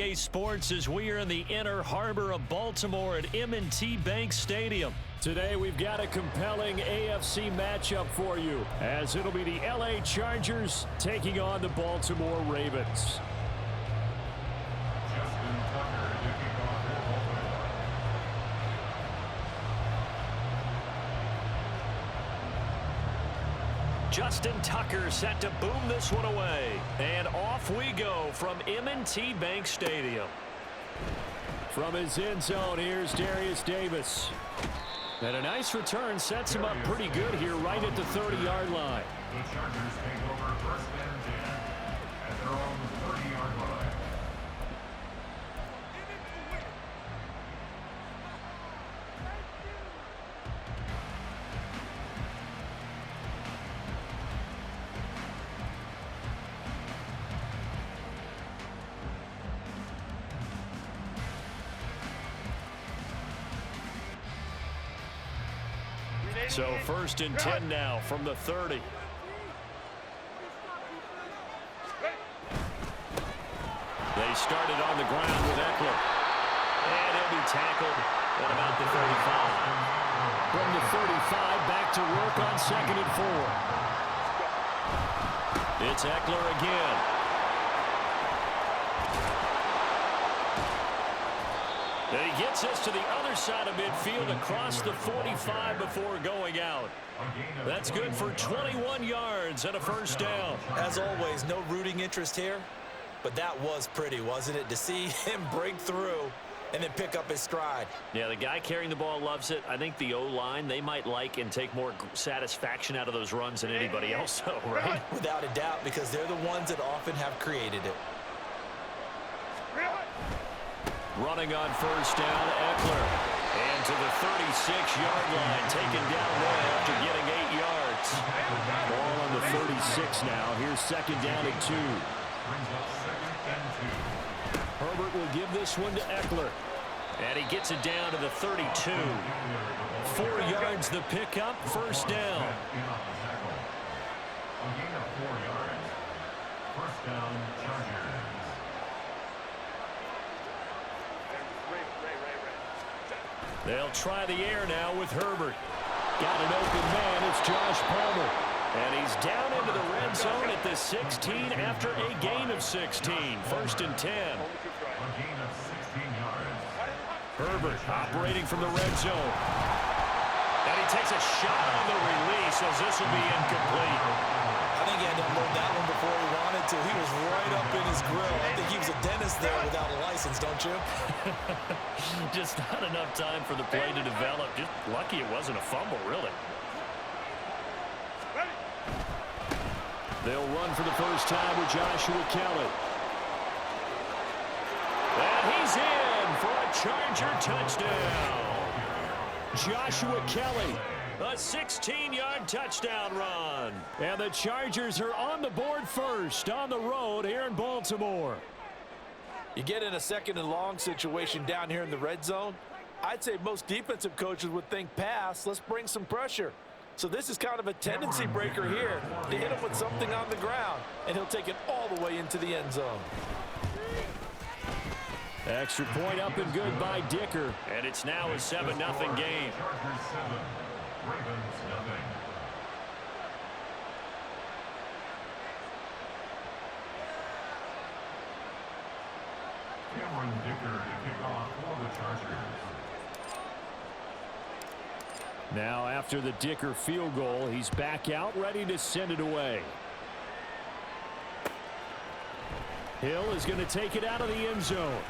EA Sports as we are in the inner harbor of Baltimore at M&T Bank Stadium. Today we've got a compelling AFC matchup for you, as it'll be the LA Chargers taking on the Baltimore Ravens. Justin Tucker set to boom this one away. And off we go from M&T Bank Stadium. From his end zone, here's Darius Davis. And a nice return sets him up pretty good here right at the 30-yard line. The Chargers take over first and 10 at their own 30-yard line. So first and 10 now from the 30. They started on the ground with Eckler. And he'll be tackled at about the 35. From the 35, back to work on 2nd and 4. It's Eckler again. And he gets us to the other side of midfield across the 45 before going out. That's good for 21 yards and a first down. As always, no rooting interest here, but that was pretty, wasn't it? To see him break through and then pick up his stride. Yeah, the guy carrying the ball loves it. I think the O-line, they might like and take more satisfaction out of those runs than anybody else, though, right? Without a doubt, because they're the ones that often have created it. Running on first down, Eckler. And to the 36-yard line, taken down there after getting 8 yards. Ball on the 36 now. Here's 2nd down and 2. Herbert will give this one to Eckler. And he gets it down to the 32. 4 yards the pickup, first down. A gain of 4 yards. First down, Chargers. They'll try the air now with Herbert. Got an open man. It's Josh Palmer. And he's down into the red zone at the 16 after a gain of 16. First and 10. A gain of 16 yards. Herbert operating from the red zone. And he takes a shot on the release as this will be incomplete. I think he had to unload that one before he wanted to. He was right up in his grill. I think he was a dentist there without a license, don't you? Just not enough time for the play to develop. Just lucky it wasn't a fumble, really. They'll run for the first time with Joshua Kelly. And he's in for a Charger touchdown. Joshua Kelly. A 16-yard touchdown run. And the Chargers are on the board first on the road here in Baltimore. You get in a 2nd and long situation down here in the red zone. I'd say most defensive coaches would think pass. Let's bring some pressure. So this is kind of a tendency breaker here to hit him with something on the ground. And he'll take it all the way into the end zone. Extra point up and good by Dicker. And it's now a 7-0 game. Chargers 7, Ravens nothing. Cameron Dicker to kick off for the Chargers. Now after the Dicker field goal, he's back out ready to send it away. Hill is going to take it out of the end zone.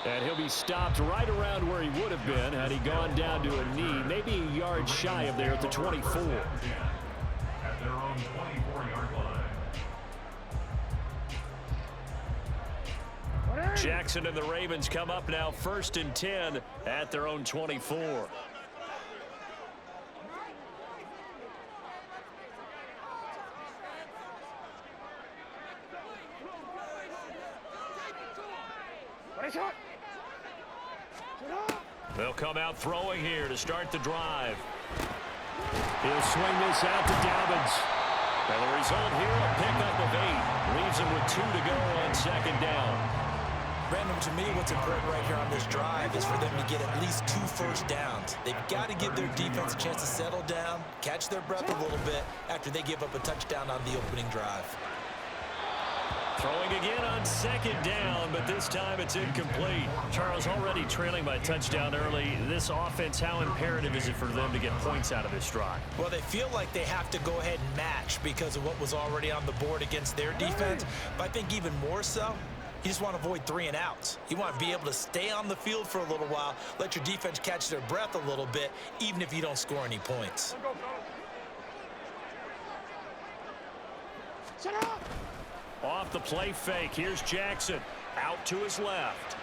And he'll be stopped right around where he would have been had he gone down to a knee, maybe a yard shy of there at the 24. At their own 24-yard line. Jackson and the Ravens come up now 1st and 10 at their own 24. They'll come out throwing here to start the drive. He'll swing this out to Dobbins. And the result here, a pickup of 8. Leaves him with 2 to go on 2nd down. To me, what's important right here on this drive is for them to get at least 2 first downs. They've got to give their defense a chance to settle down, catch their breath a little bit after they give up a touchdown on the opening drive. Throwing again on 2nd down, but this time it's incomplete. Charles, already trailing by touchdown early. This offense, how imperative is it for them to get points out of this drive? Well, they feel like they have to go ahead and match because of what was already on the board against their defense. But I think even more so, you just want to avoid 3 and outs. You want to be able to stay on the field for a little while, let your defense catch their breath a little bit, even if you don't score any points. Off the play fake, here's Jackson. Out to his left.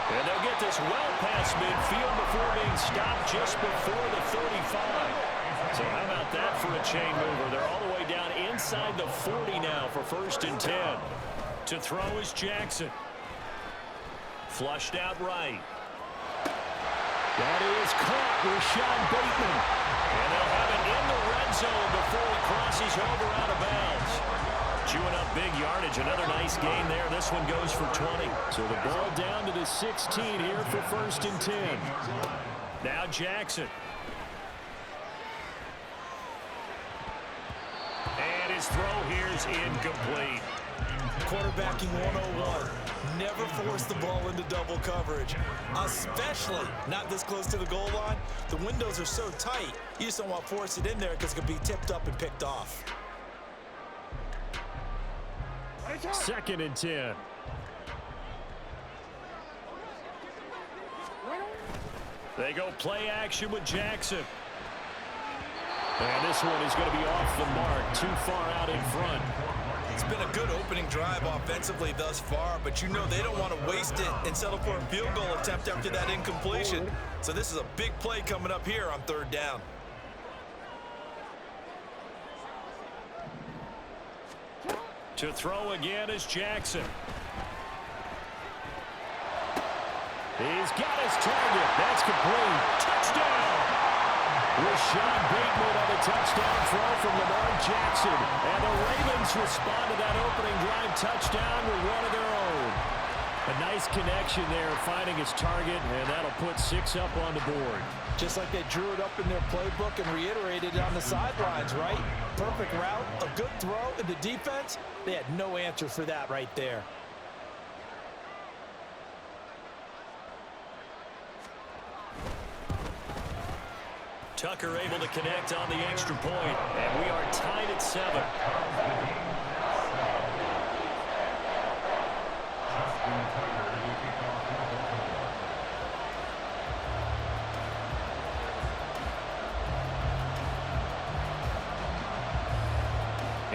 And they'll get this well past midfield before being stopped just before the 35. So how about that for a chain mover? They're all the way down inside the 40 now for 1st and 10. To throw is Jackson. Flushed out right. That is caught with Sean Bateman. And they'll have it in the red zone before he crosses over out of bounds. Chewing up big yardage. Another nice gain there. This one goes for 20. So the ball down to the 16 here for 1st and 10. Now Jackson. And his throw here is incomplete. Quarterbacking 101. Never force the ball into double coverage, especially not this close to the goal line. The windows are so tight, you just don't want to force it in there because it could be tipped up and picked off. 2nd and 10. They go play action with Jackson. And this one is going to be off the mark, too far out in front. It's been a good opening drive offensively thus far, but you know they don't want to waste it and settle for a field goal attempt after that incompletion. So this is a big play coming up here on 3rd down. To throw again is Jackson. He's got his target. That's complete. Touchdown! Sean Bateman on a touchdown throw from Lamar Jackson. And the Ravens respond to that opening drive touchdown with one of their own. A nice connection there, finding his target, and that'll put 6 up on the board. Just like they drew it up in their playbook and reiterated it on the sidelines, right? Perfect route, a good throw, and the defense, they had no answer for that right there. Tucker able to connect on the extra point, and we are tied at 7.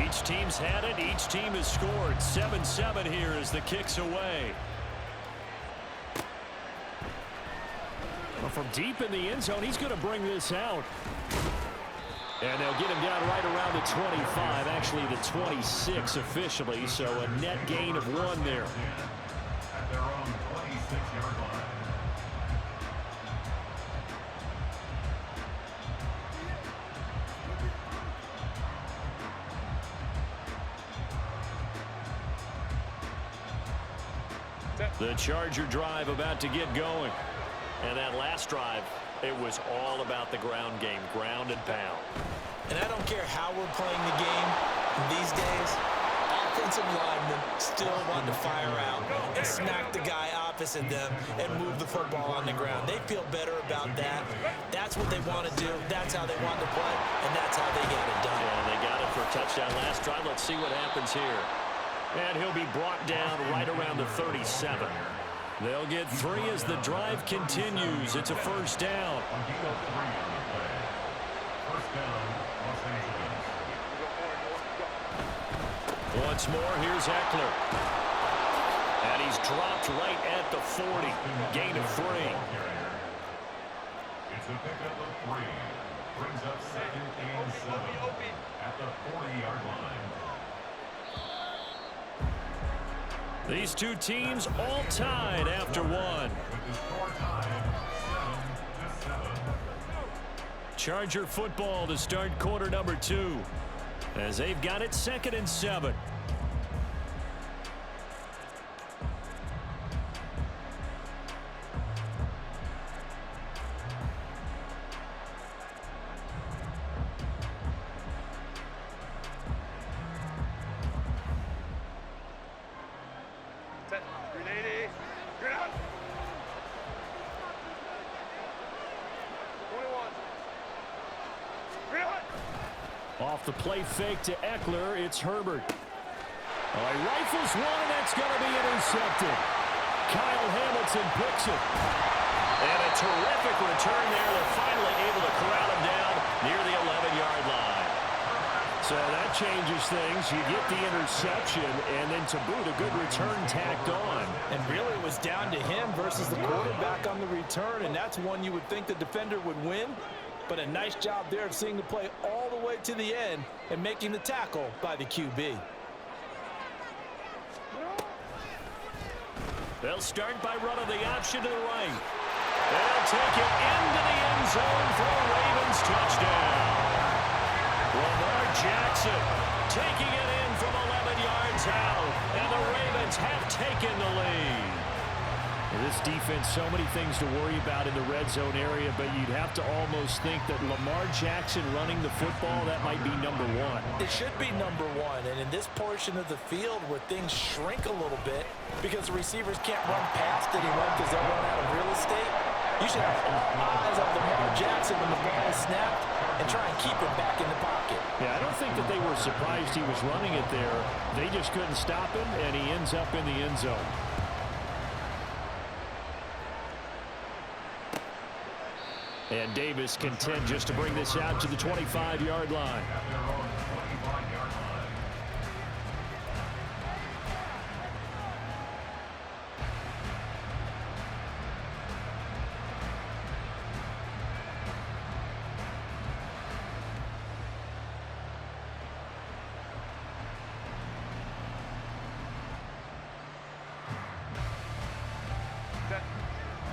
Each team's had it. Each team has scored. 7-7 here as the kick's away. Well, from deep in the end zone, he's going to bring this out. And they'll get him down right around the 25, actually the 26 officially, so a net gain of 1 there. At their own 26-yard line. The Charger drive about to get going. And that last drive, it was all about the ground game, ground and pound. And I don't care how we're playing the game these days, offensive linemen still want to fire out and smack the guy opposite them and move the football on the ground. They feel better about that. That's what they want to do. That's how they want to play, and that's how they get it done. Yeah, they got it for a touchdown last drive. Let's see what happens here. And he'll be brought down right around the 37. They'll get 3 as the drive continues. It's a 1st down. Once more, here's Eckler. And he's dropped right at the 40. Gain of 3. It's a pickup of 3. Brings up 2nd and 7 at the 40-yard line. These two teams all tied after 1. With the score tied 7-7. Charger football to start quarter number 2. as they've got it 2nd and 7. Off the play fake to Eckler, it's Herbert. Oh, he rifles one, and that's going to be intercepted. Kyle Hamilton picks it. And a terrific return there. They're finally able to corral him down near the 11-yard line. So that changes things. You get the interception, and then to boot, a good return tacked on. And really it was down to him versus the quarterback on the return, and that's one you would think the defender would win. But a nice job there of seeing the play all the way to the end and making the tackle by the QB. They'll start by running the option to the right. They'll take it into the end zone for a Ravens touchdown. Lamar Jackson taking it in from 11 yards out, and the Ravens have taken the lead. This defense, so many things to worry about in the red zone area, but you'd have to almost think that Lamar Jackson running the football, that might be number one. It should be number one, and in this portion of the field where things shrink a little bit because the receivers can't run past anyone because they'll run out of real estate, you should have eyes on Lamar Jackson when the ball is snapped and try and keep it back in the pocket. Yeah, I don't think that they were surprised he was running it there. They just couldn't stop him, and he ends up in the end zone. And Davis content just to bring this out to the 25-yard line.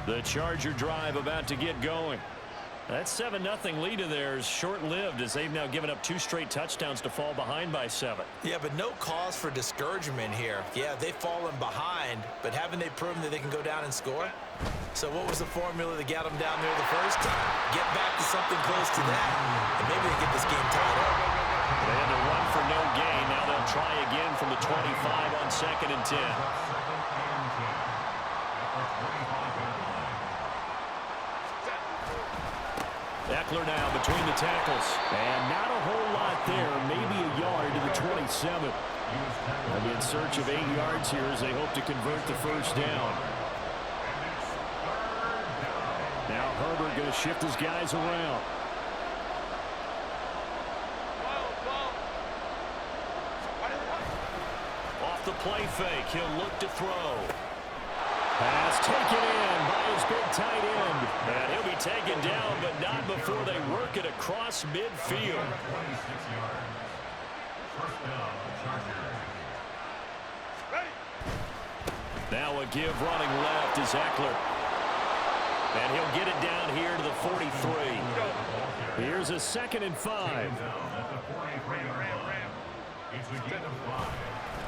The Charger drive about to get going. That 7-0 lead of theirs short-lived as they've now given up 2 straight touchdowns to fall behind by 7. Yeah, but no cause for discouragement here. Yeah, they've fallen behind, but haven't they proven that they can go down and score? So what was the formula that got them down there the first time? Get back to something close to that, and maybe they get this game tied up. They had to run for no gain. Now they'll try again from the 25 on 2nd and 10. Eckler now between the tackles. And not a whole lot there. Maybe a yard to the 27. They'll be in search of 8 yards here as they hope to convert the first down. Now Herbert going to shift his guys around. Off the play fake. He'll look to throw. Pass taken in by his big tight end. And he'll be taken down, but not before they work it across midfield. Now a give running left is Eckler. And he'll get it down here to the 43. Here's a 2nd and 5.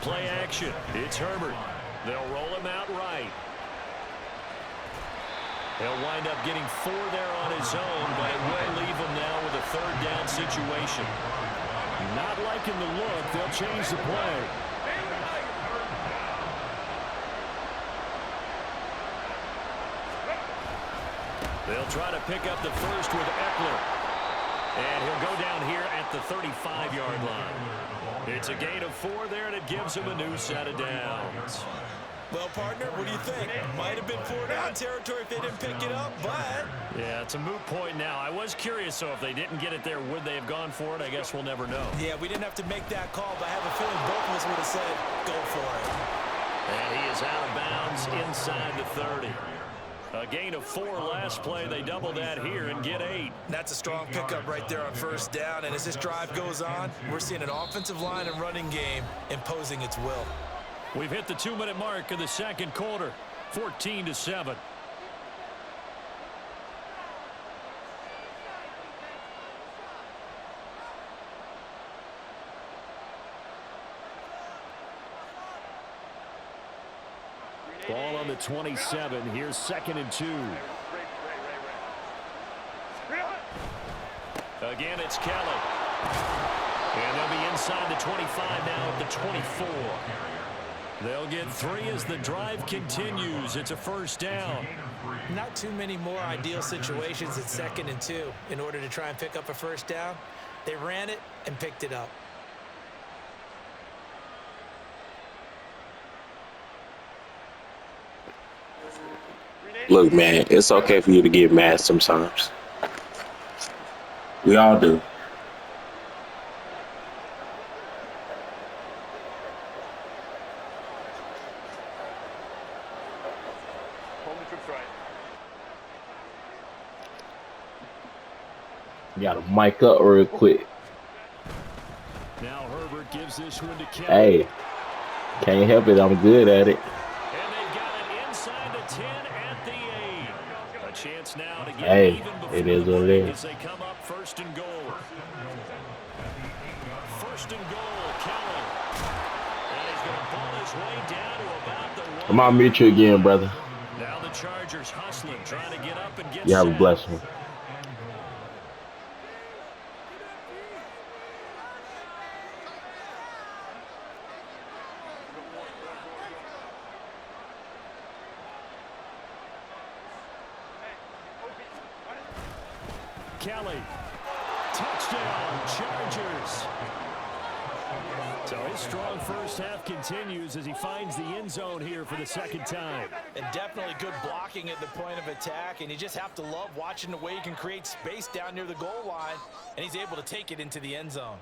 Play action. It's Herbert. They'll roll him out right. He'll wind up getting 4 there on his own, but it will leave him now with a 3rd down situation. Not liking the look. They'll change the play. They'll try to pick up the first with Eckler. And he'll go down here at the 35-yard line. It's a gain of 4 there, and it gives him a new set of downs. Well, partner, what do you think? Might have been 4-down territory if they didn't pick it up, but... Yeah, it's a moot point now. I was curious, so if they didn't get it there, would they have gone for it? I guess we'll never know. Yeah, we didn't have to make that call, but I have a feeling both of us would have said, go for it. And he is out of bounds inside the 30. A gain of 4 last play. They double that here and get 8. That's a strong pickup right there on 1st down, and as this drive goes on, we're seeing an offensive line and running game imposing its will. We've hit the 2-minute mark of the 2nd quarter, 14-7. Ball on the 27. Here's 2nd and 2. Again, it's Kelly. And they'll be inside the 25 now at the 24. They'll get 3 as the drive continues. It's a first down. Not too many more ideal situations at 2nd and 2 in order to try and pick up a first down. They ran it and picked it up. Look, man, it's okay for you to get mad sometimes. We all do. You gotta mic up real quick. Now Herbert gives this one to Kelly. Hey, can't help it. I'm good at it. And they've got it inside the 10 at the 8. A chance now to get Hey, even before it is the what it break is. as they come up 1st and goal. 1st and goal, Kelly. And he's going to pull his way down to about the 1. I'm gonna meet you again, brother. Now the Chargers hustling, trying to get up and get You have a set. blessing. Kelly. Touchdown, Chargers. So his strong first half continues as he finds the end zone here for the 2nd time. And definitely good blocking at the point of attack, and you just have to love watching the way he can create space down near the goal line, and he's able to take it into the end zone.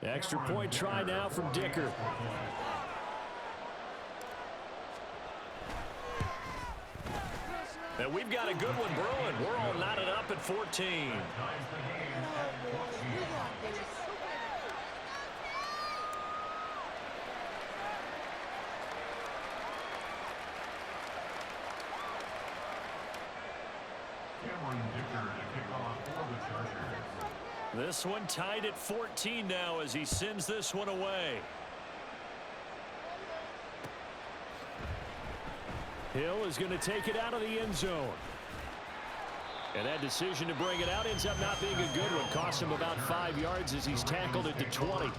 Extra point try now from Dicker. And we've got a good one brewing. We're all knotted up at 14. This one tied at 14 now as he sends this one away. Hill is going to take it out of the end zone. And that decision to bring it out ends up not being a good one. Costs him about 5 yards as he's tackled at the 20.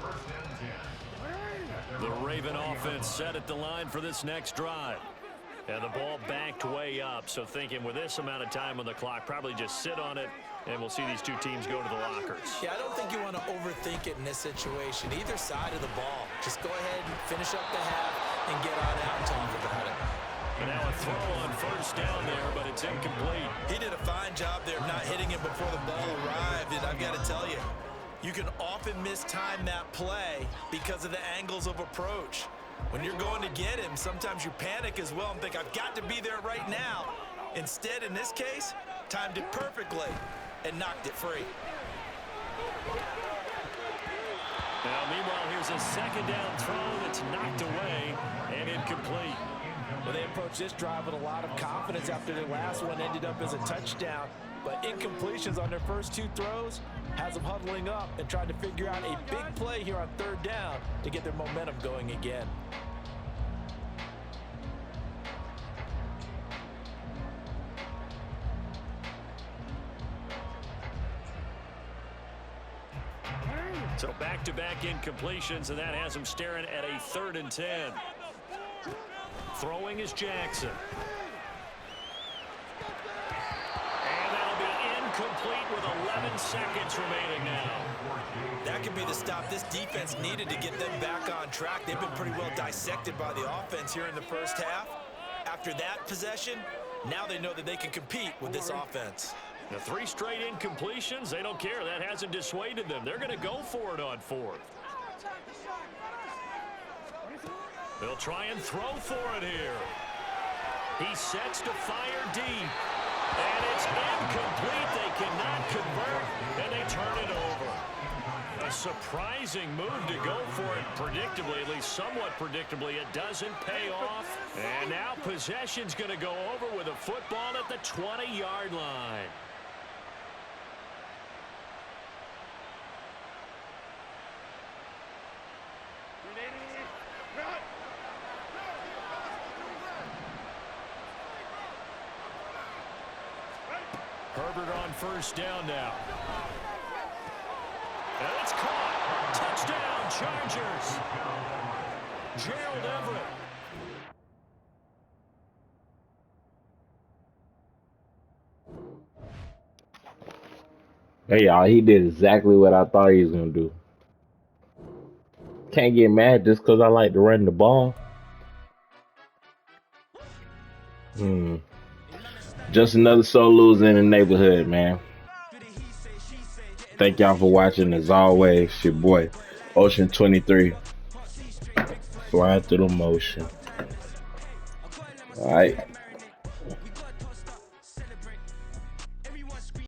The Raven offense set at the line for this next drive. And the ball backed way up. So thinking with this amount of time on the clock, probably just sit on it, and we'll see these two teams go to the lockers. Yeah, I don't think you want to overthink it in this situation. Either side of the ball. Just go ahead and finish up the half and get on out and talk about it. And now a throw on first down there, but it's incomplete. He did a fine job there of not hitting it before the ball arrived, and I've got to tell you, you can often mistime that play because of the angles of approach. When you're going to get him, sometimes you panic as well and think, I've got to be there right now. Instead, in this case, timed it perfectly and knocked it free. Now, meanwhile, here's a second down throw that's knocked away and incomplete. Well, they approached this drive with a lot of confidence after their last one ended up as a touchdown. But incompletions on their first 2 throws has them huddling up and trying to figure out a big play here on 3rd down to get their momentum going again. So back-to-back incompletions, and that has him staring at a 3rd and 10. Throwing is Jackson. And that'll be incomplete with 11 seconds remaining now. That could be the stop this defense needed to get them back on track. They've been pretty well dissected by the offense here in the first half. After that possession, now they know that they can compete with this offense. The 3 straight incompletions, they don't care. That hasn't dissuaded them. They're going to go for it on 4th. They'll try and throw for it here. He sets to fire deep. And it's incomplete. They cannot convert, and they turn it over. A surprising move to go for it predictably, at least somewhat predictably. It doesn't pay off. And now possession's going to go over with a football at the 20-yard line. recovered on first down now. And it's caught. Touchdown, Chargers. Gerald Everett. Hey, y'all, he did exactly what I thought he was going to do. Can't get mad just because I like to run the ball. Just another solo in the neighborhood, man. Thank y'all for watching. As always, your boy, Ocean 23. Flying through the motion. All right.